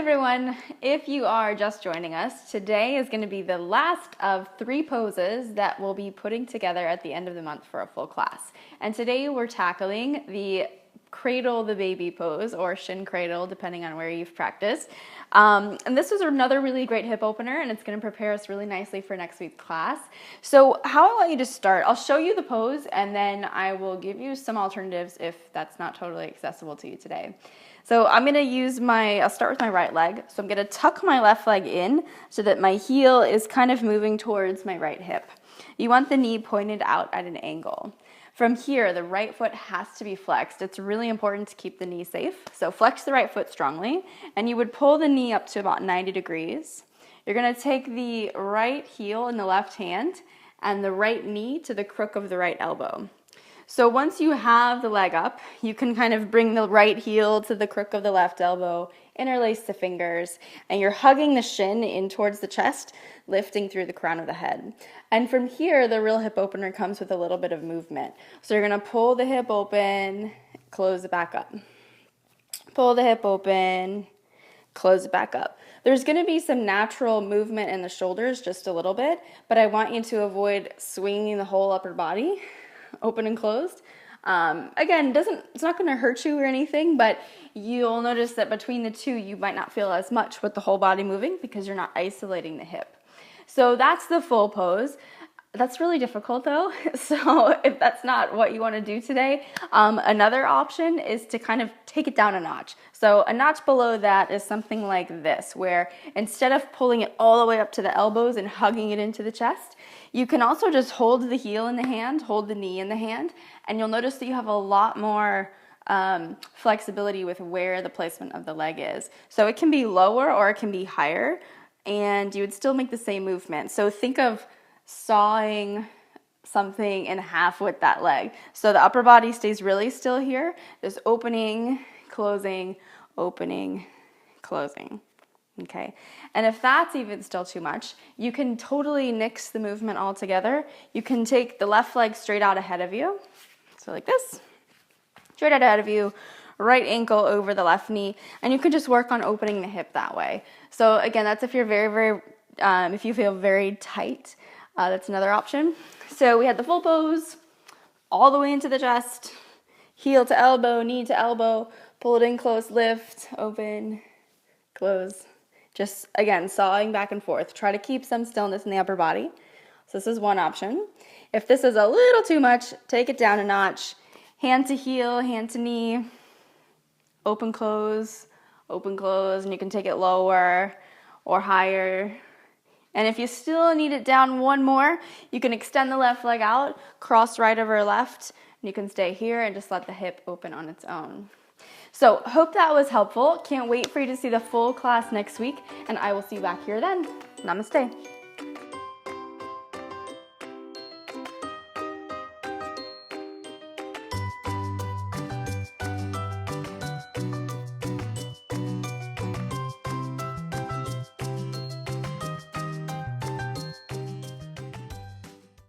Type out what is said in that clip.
everyone. If you are just joining us, today is going to be the last of 3 poses that we'll be putting together at the end of the month for a full class. And today we're tackling the cradle the baby pose, or shin cradle, depending on where you've practiced. And this is another really great hip opener, and it's going to prepare us really nicely for next week's class. So how I want you to start, I'll show you the pose, and then I will give you some alternatives if that's not totally accessible to you today. So I'm going to I'll start with my right leg. So I'm going to tuck my left leg in so that my heel is kind of moving towards my right hip. You want the knee pointed out at an angle. From here, the right foot has to be flexed. It's really important to keep the knee safe. So flex the right foot strongly, and you would pull the knee up to about 90 degrees. You're going to take the right heel in the left hand and the right knee to the crook of the right elbow. So once you have the leg up, you can kind of bring the right heel to the crook of the left elbow, interlace the fingers, and you're hugging the shin in towards the chest, lifting through the crown of the head. And from here, the real hip opener comes with a little bit of movement. So you're going to pull the hip open, close it back up. Pull the hip open, close it back up. There's going to be some natural movement in the shoulders, just a little bit, but I want you to avoid swinging the whole upper body, open and closed. Again, it's not going to hurt you or anything, but you'll notice that between the two, you might not feel as much with the whole body moving because you're not isolating the hip. So that's the full pose. That's really difficult though. So if that's not what you want to do today, another option is to kind of take it down a notch. So a notch below that is something like this, where instead of pulling it all the way up to the elbows and hugging it into the chest, you can also just hold the heel in the hand, hold the knee in the hand, and you'll notice that you have a lot more flexibility with where the placement of the leg is. So it can be lower or it can be higher, and you would still make the same movement. So think of sawing something in half with that leg. So the upper body stays really still here. There's opening, closing, opening, closing. Okay, and if that's even still too much, you can totally nix the movement altogether. You can take the left leg straight out ahead of you, so like this, straight out ahead of you, right ankle over the left knee, and you can just work on opening the hip that way. So again, that's if you're if you feel very tight, that's another option. So we had the full pose, all the way into the chest, heel to elbow, knee to elbow, pull it in close, lift, open, close. Just, again, sawing back and forth. Try to keep some stillness in the upper body. So this is one option. If this is a little too much, take it down a notch. Hand to heel, hand to knee, open, close, and you can take it lower or higher. And if you still need it down one more, you can extend the left leg out, cross right over left, and you can stay here and just let the hip open on its own. So hope that was helpful. Can't wait for you to see the full class next week, and I will see you back here then. Namaste.